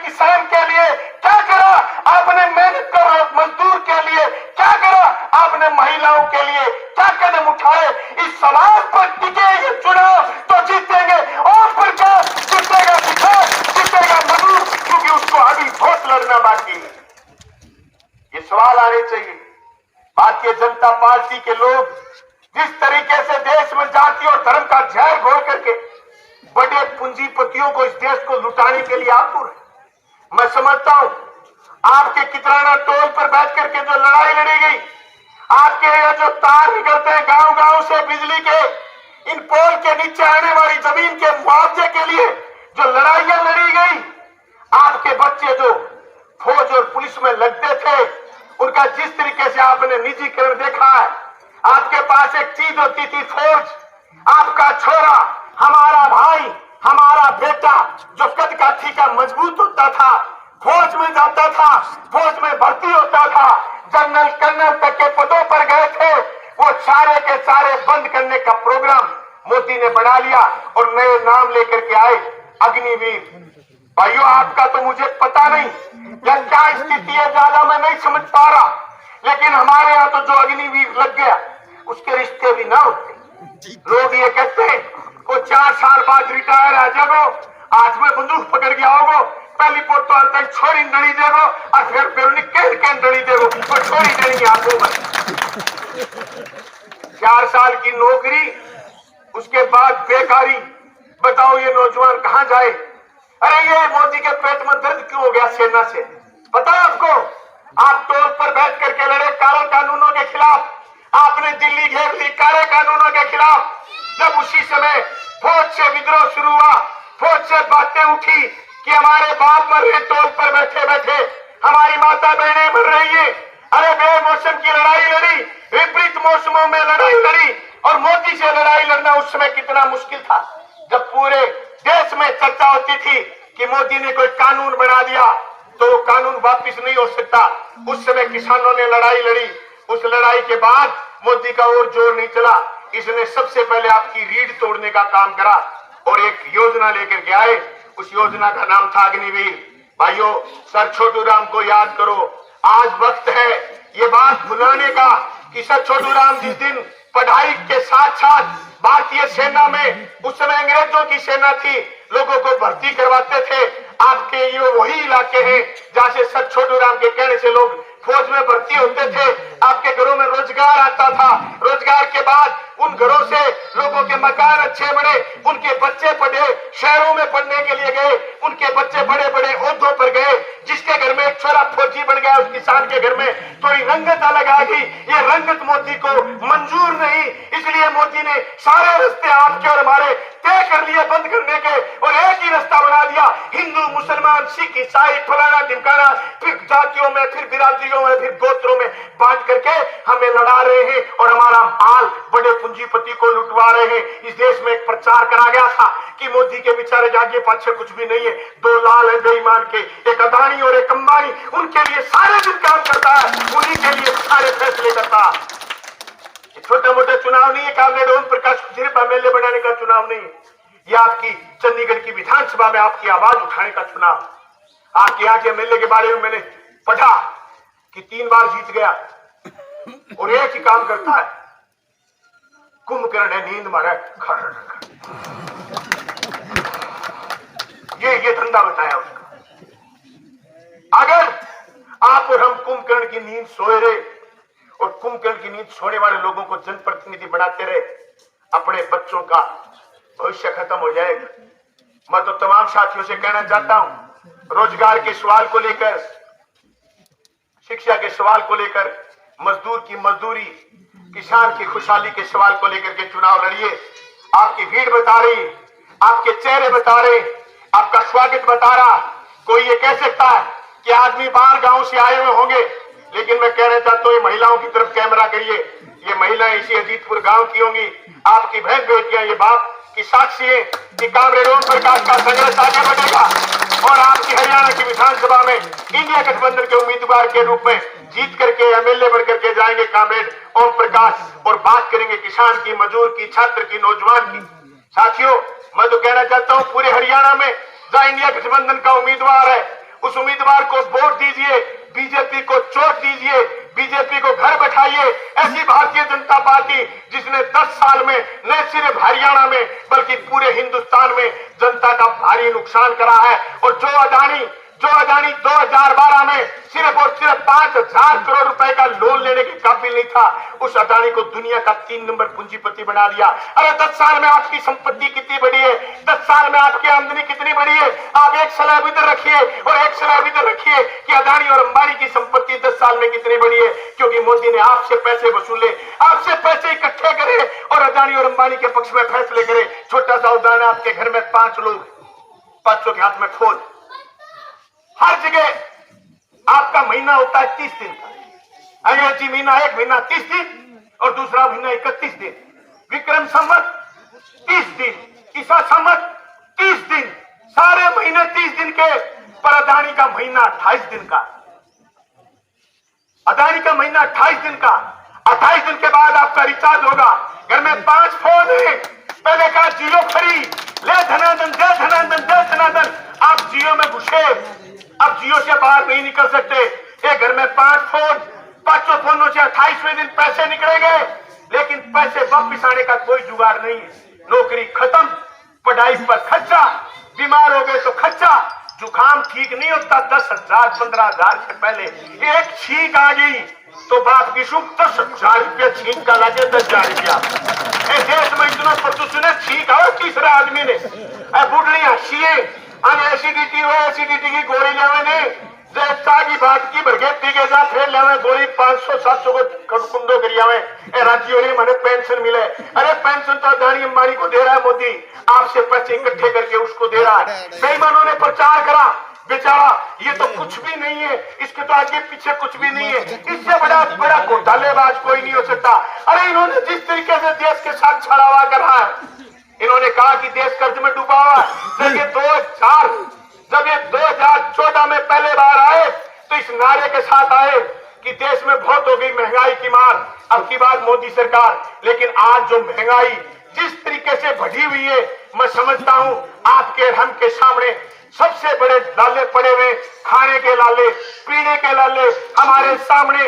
किसान के लिए क्या करा, आपने मेहनत कर मजदूर के लिए क्या करा, आपने महिलाओं के लिए क्या कदम उठाए। इस सवाल पर टिके ये चुनाव तो जीतेंगे। और प्रकाश जीतेगा, जीतेगा मधु, क्योंकि उसको अभी वोट लड़ना बाकी है। ये सवाल आने चाहिए। भारतीय जनता पार्टी के लोग जिस तरीके से देश में जाति और धर्म का जहर घोल करके बड़े पूंजीपतियों को इस देश को लुटाने के लिए आतुर है। मैं समझता हूं आपके कितराना टोल पर बैठ करके जो लड़ाई लड़ी गई, आपके ये जो तार निकलते हैं गांव गांव से बिजली के, इन पोल के नीचे आने वाली जमीन के मुआवजे के लिए जो लड़ाइयां लड़ी गई, आपके बच्चे जो फौज और पुलिस में लगते थे उनका जिस तरीके से आपने निजीकरण देखा है। आपके पास एक चीज होती थी फौज, आपका छोरा, हमारा भाई, हमारा बेटा जो कद काठी का मजबूत होता था, फौज में जाता था, फौज में भर्ती होता था, जनरल कर्नल तक के पदों पर गए थे, वो सारे के सारे बंद करने का प्रोग्राम मोदी ने बना लिया और नए नाम लेकर के आए अग्निवीर। भाइयों, आपका तो मुझे पता नहीं या क्या स्थिति है, ज्यादा मैं नहीं समझ पा रहा, लेकिन हमारे यहाँ तो जो अग्निवीर लग गया उसके रिश्ते भी ना होते। लोग ये कहते हैं को 4 साल बाद रिटायर आ जाओ, आज में बंदूक पकड़ के आओगे, पहली पोट तो अंत छोरी डली देगो और फिर निकल डली देगो और छोरी डली आपको। 4 साल की नौकरी, उसके बाद बेकारी, बताओ ये नौजवान कहां जाए। अरे ये मोदी के पेट में दर्द क्यों हो गया सेना से, पता है आपको? आप टोल पर बैठ करके लड़े काले कानूनों के खिलाफ, आपने दिल्ली घेर ली काले कानूनों के खिलाफ। जब उसी समय फौज से विद्रोह शुरू हुआ, फौज से बातें उठी कि हमारे बाप मर रहे, टोल पर बैठे बैठे हमारी माता बहनें मर रही है। अरे बेमौसम की लड़ाई लड़ी, विपरीत मौसमों में लड़ाई लड़ी, और मोदी से लड़ाई लड़ना उस समय कितना मुश्किल था, जब पूरे देश में चर्चा होती थी कि मोदी ने कोई कानून बना दिया तो कानून वापिस नहीं हो सकता। उस समय किसानों ने लड़ाई लड़ी, उस लड़ाई के बाद मोदी का और जोर नहीं चला, इसने सबसे पहले आपकी रीढ़ तोड़ने का काम करा और एक योजना लेकर के आए। उस योजना का नाम था अग्निवीर। भाइयों, सर छोटू राम को याद करो, आज वक्त है ये बात भुलाने का कि सर छोटू राम जिस दिन पढ़ाई के साथ साथ भारतीय सेना में, उस समय अंग्रेजों की सेना थी, लोगों को भर्ती करवाते थे। आपके ये वही इलाके हैं जहां से सर छोटू राम के कहने से लोग फौज में भर्ती होते थे, आपके घरों में रोजगार आता था। रोजगार के बाद उन घरों से लोगों के मकान अच्छे बने, उनके बच्चे पढ़े, शहरों में पढ़ने के लिए गए, उनके बच्चे बड़े बड़े ओहदों पर गए। जिसके घर में एक छोरा फौजी बन गया, उस किसान के घर में थोड़ी रंगत अलग आ गई। ये रंगत मोदी को मंजूर नहीं, इसलिए मोदी ने सारे रास्ते आपके और हमारे तय कर लिए बंद करने के, और एक ही रास्ता बना दिया, हिंदू मुसलमान सिख ईसाई फलाना ढिमकाना, फिर जातियों में, फिर बिरादरियों में, फिर गोत्रों में बांट करके हमें लड़ा रहे हैं और हमारा माल बड़े पूंजीपति को लुटवा रहे हैं। इस देश में एक प्रचार करा गया था कि मोदी के बेचारे आगे पाछे कुछ भी नहीं है, 2 लाल है बेईमान के, एक अदानी और एक अंबानी, उनके लिए सारे दिन काम करता है, उन्हीं के लिए सारे फैसले करता है। छोटे मोटे चुनाव नहीं है, कामरेड ओम प्रकाश को सिर्फ एमएलए बनाने का चुनाव नहीं है, ये आपकी चंडीगढ़ की विधानसभा में आपकी आवाज उठाने का चुनाव। आपके यहाँ के एमएलए के बारे में मैंने पढ़ा कि 3 बार जीत गया और एक ही काम करता है, कुंभकर्ण है, नींद मारा ये धंधा बताया उसका। अगर आप और हम कुंभकर्ण की नींद सोए रहे और कुंभकर्ण की नींद सोने वाले लोगों को जनप्रतिनिधि बनाते रहे, अपने बच्चों का भविष्य खत्म हो जाएगा। मैं तो तमाम साथियों से कहना चाहता हूं, रोजगार के सवाल को लेकर, शिक्षा के सवाल को लेकर, मजदूर की मजदूरी, किसान की खुशहाली के सवाल को लेकर के चुनाव लड़िए। आपकी भीड़ बता रही, आपके चेहरे बता रहे, आपका स्वागत बता रहा। कोई ये कह सकता है कि आदमी बाहर गांव से आए हुए होंगे, लेकिन मैं कहना चाहता हूं ये महिलाओं की तरफ कैमरा करिए, ये महिलाएं इसी अजीतपुर गांव की होंगी, आपकी बहन बेटियां ये बात की साक्षी है कि कामरेड ओम प्रकाश का संघर्ष आगे बढ़ेगा और आपकी हरियाणा की विधानसभा में इंडिया गठबंधन के उम्मीदवार के रूप में जीत करके एमएलए बन करके जाएंगे कामरेड ओम प्रकाश, और बात करेंगे किसान की, मजदूर की, छात्र की, नौजवान की। साथियों, मैं तो कहना चाहता हूं पूरे हरियाणा में जहां इंडिया गठबंधन का उम्मीदवार है उस उम्मीदवार को वोट दीजिए, बीजेपी को चोट दीजिए, बीजेपी को घर बैठाइए। ऐसी भारतीय जनता पार्टी जिसने 10 साल में न सिर्फ हरियाणा में बल्कि पूरे हिंदुस्तान में जनता का भारी नुकसान करा है। और जो अडानी 2012 में सिर्फ और सिर्फ 5,000 करोड़ रुपए का लोन लेने के काबिल नहीं था, उस अडानी को दुनिया का 3 नंबर पूंजीपति बना दिया। अरे 10 साल में आपकी संपत्ति कितनी बड़ी है, 10 साल में आपकी आमदनी कितनी बड़ी है। आप एक स्लैब इधर रखिए और एक स्लैब इधर रखिए कि अडानी और अंबानी की संपत्ति 10 साल में कितनी बड़ी है। क्योंकि मोदी ने आपसे पैसे वसूले, आपसे पैसे इकट्ठे करे और अडानी और अंबानी के पक्ष में फैसले करे। छोटा सा उदाहरण, आपके घर में 5 लोग, 500 के हाथ में फोन। हर जगह आपका महीना होता है 30 दिन का। अंग्रेजी महीना, एक महीना 30 दिन और दूसरा महीना 31 दिन। विक्रम संवत 30 दिन, ईसा संवत 30 दिन, सारे महीने 30 दिन के। पर अडानी का महीना 28 दिन का। अडानी का महीना 28 दिन का। 28 दिन के बाद आपका रिचार्ज होगा। घर में 5 फोन है। पहले कहा जियो फ्री, ले धनाधन, दे धनाधन, दे धनाधन। आप जियो में घुसे, अब जियो से बाहर नहीं निकल सकते। एक घर में 5 फोन, 500 फोनों से 28वें दिन पैसे निकलेंगे, लेकिन पैसे वापिस आने का कोई जुगाड़ नहीं है। नौकरी खत्म, पढ़ाई पर खर्चा, बीमार हो गए तो खर्चा। जुकाम ठीक नहीं होता 10,000 15,000 से पहले। एक छींक आ गई तो बाप की सुख 10,000 रुपया छींक का लगे, 10,000 रुपया। देश में इतना प्रदूषण है, छींक आओ तीसरे आदमी ने बुढ़नी हसीए एसिडिटी हो, एसिडिटी की गोली लेवे नहीं, की बात की भरगे पी के जा फिर लेवे गोली 500-700 को कुंडो करियावे। राज्यों ने मैंने पेंशन मिले। अरे पेंशन तो अडानी अंबानी को दे रहा है मोदी, आपसे पैसे इकट्ठे करके उसको दे रहा है। बेईमानों ने प्रचार करा, बेचारा ये तो कुछ भी नहीं है, इसके तो आगे पीछे कुछ भी नहीं है, इससे बड़ा घोटालेबाज कोई नहीं हो सकता। अरे इन्होंने जिस तरीके से देश के साथ छलावा करा है, इन्होंने कहा कि देश कर्ज में डूबा हुआ है। जब ये 2014 में पहले बार आए तो इस नारे के साथ आए कि देश में बहुत हो गई महंगाई की मार, अब की बात मोदी सरकार। लेकिन आज जो महंगाई जिस तरीके से बढ़ी हुई है, मैं समझता हूं आपके और हम के सामने सबसे बड़े लाले पड़े हुए, खाने के लाले, पीने के लाले हमारे सामने,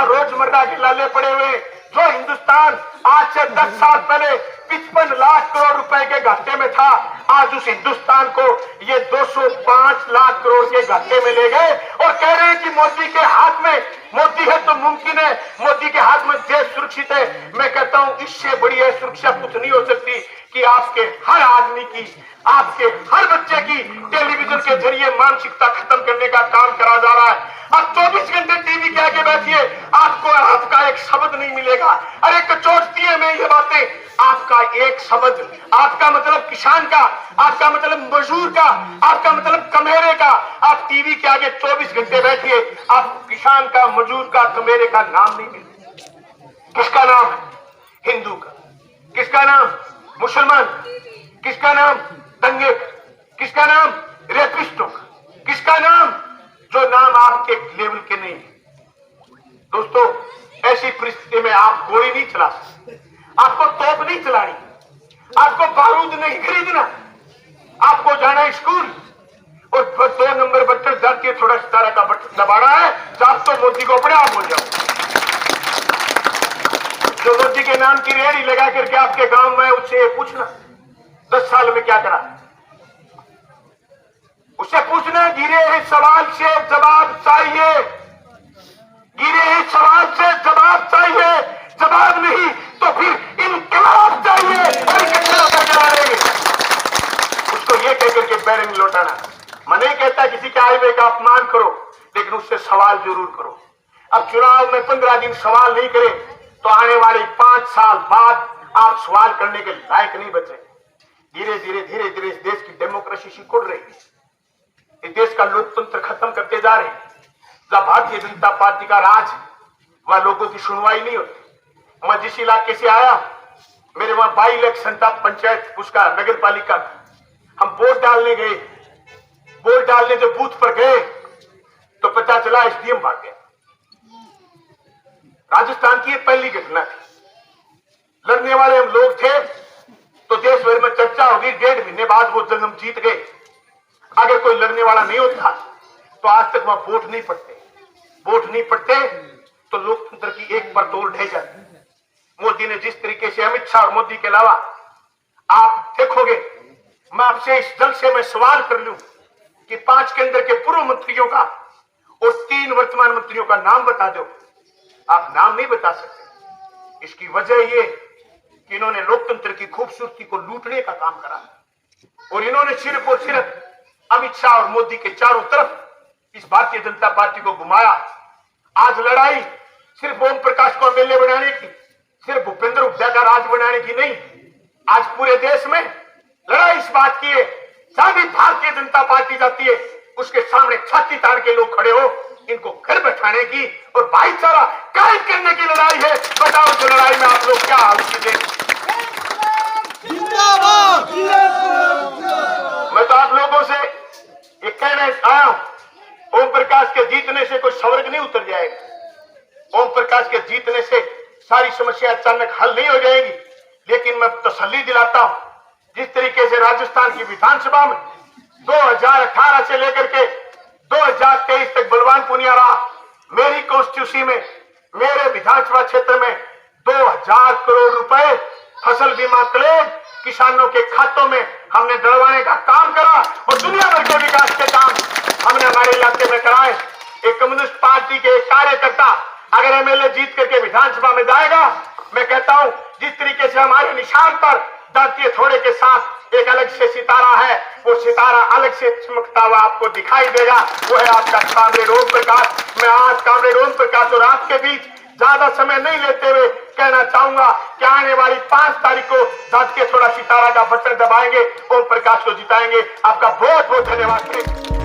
रोजमर्रा के लाले पड़े हुए। जो हिंदुस्तान आज से 10 साल पहले 55 लाख करोड़ रुपए के घाटे में था, आज उस हिंदुस्तान को ये 205 लाख करोड़ के घाटे में ले गए और कह रहे हैं कि मोदी के हाथ में, मोदी है तो मुमकिन है, मोदी के हाथ में देश सुरक्षित है। मैं कहता हूं इससे बड़ी सुरक्षा कुछ नहीं हो सकती कि आपके हर आदमी की, आपके हर बच्चे की टेलीविजन के जरिए मानसिकता खत्म करने का काम करा जा रहा है। अब 24 घंटे टीवी के आगे बैठिए, आपको आपका एक शब्द नहीं मिलेगा। अरे कचोटती है मैं ये बातें, आपका एक शब्द, आपका मतलब किसान का, आपका मतलब मजदूर का, आपका मतलब कमेरे का। आप टीवी के आगे 24 घंटे बैठिए, आप किसान का, मजदूर का, कमेरे का नाम नहीं मिलेगा। किसका नाम? हिंदू का। किसका नाम? मुसलमान। किसका नाम? दंगे। किसका नाम? रेपिस्टों का। किसका नाम? जो नाम आपके लेवल के नहीं। दोस्तों, ऐसी परिस्थिति में आप गोली नहीं चला सकते, आपको तोप नहीं चलानी, आपको बारूद नहीं खरीदना, आपको जाना है स्कूल और 2 नंबर बटन जाती है, थोड़ा सितारा का बटन दबाना है, आप तो मोदी को अपने आप हो जाओ। जो मोदी के नाम की रेहड़ी लगा करके आपके गांव में, उससे पूछना 10 साल में क्या करा, उससे पूछना। गिरे इस सवाल से जवाब चाहिए, गिरे इस सवाल से जवाब चाहिए, जवाब नहीं तो फिर इनकलाब चाहिए और इनकलाब करके उसको ये कहकर के बैरंग लौटाना। मैं नहीं कहता किसी के आईवे का अपमान करो, लेकिन उससे सवाल जरूर करो। अब चुनाव में 15 दिन सवाल नहीं करे तो आने वाले 5 साल बाद आप सवाल करने के लायक नहीं बचे। धीरे धीरे इस देश की डेमोक्रेसी सिकुड़ रही है, इस देश का लोकतंत्र खत्म करते जा रहे हैं। जब भारतीय जनता पार्टी का राज, वहां लोगों की सुनवाई नहीं होती। मैं जिस इलाके से आया, मेरे वहां 22 इलेक्शन था, पंचायत उसका, नगर पालिका। हम वोट डालने गए, वोट डालने जब बूथ पर गए तो पता चला एसडीएम भाग गया। राजस्थान की पहली घटना थी। लड़ने वाले हम लोग थे तो देश भर में चर्चा होगी, 1.5 महीने बाद वो जंग हम जीत गए। अगर कोई लड़ने वाला नहीं होता तो आज तक वहां वोट नहीं पड़ते तो लोकतंत्र की एक पर तोड़ ढह जाती। मोदी ने जिस तरीके से अमित शाह और मोदी के अलावा आप देखोगे, मैं आपसे इस जलसे में सवाल कर लूं कि 5 केंद्र के पूर्व मंत्रियों का और 3 वर्तमान मंत्रियों का नाम बता दो। आप नाम नहीं बता सकते। इसकी वजह ये कि इन्होंने लोकतंत्र की खूबसूरती को लूटने का काम करा और इन्होंने सिर्फ और सिर्फ अमित शाह और मोदी के चारों तरफ इस भारतीय जनता पार्टी को घुमाया। आज लड़ाई सिर्फ ओम प्रकाश को एमएलए बनाने की, सिर्फ भूपेंद्र हुड्डा का राज बनाने की नहीं, आज पूरे देश में लड़ाई इस बात की है, जहां भी भारतीय जनता पार्टी जाती है उसके सामने छाती तान के लोग खड़े हो, इनको घर बैठाने की और भाईचारा कायम करने की लड़ाई है। बताओ उस लड़ाई में आप लोग क्या हाल कीजिए। मैं तो आप लोगों से ये कहने आया हूं, ओम प्रकाश के जीतने से कोई स्वर्ग नहीं उतर जाएगा। ओम प्रकाश के जीतने से सारी समस्या अचानक हल नहीं हो जाएगी, लेकिन मैं तसल्ली दिलाता हूं, जिस तरीके से राजस्थान की विधानसभा में 2018 से लेकर के 2023 तक बलवान पुनिया रहा, मेरी कॉन्स्टिट्यूंसी में, मेरे विधानसभा क्षेत्र में 2000 करोड़ रुपए फसल बीमा क्लेम किसानों के खातों में हमने डलवाने का काम करा और दुनिया भर के विकास के काम हमने हमारे इलाके में कराए। एक कम्युनिस्ट पार्टी के कार्यकर्ता अगर एमएलए जीत करके विधानसभा में जाएगा, मैं कहता हूं जिस तरीके से हमारे निशान पर दांती थोड़े के साथ एक अलग से सितारा है, वो सितारा अलग से चमकता हुआ आपको दिखाई देगा, वो है आपका कामरेड ओम प्रकाश। मैं आज कामरेड ओम प्रकाश और आपके बीच ज्यादा समय नहीं लेते हुए कहना चाहूंगा कि आने वाली 5 तारीख को दांती थोड़ा सितारा का बटन दबाएंगे, ओम प्रकाश को जिताएंगे। आपका बहुत बहुत धन्यवाद।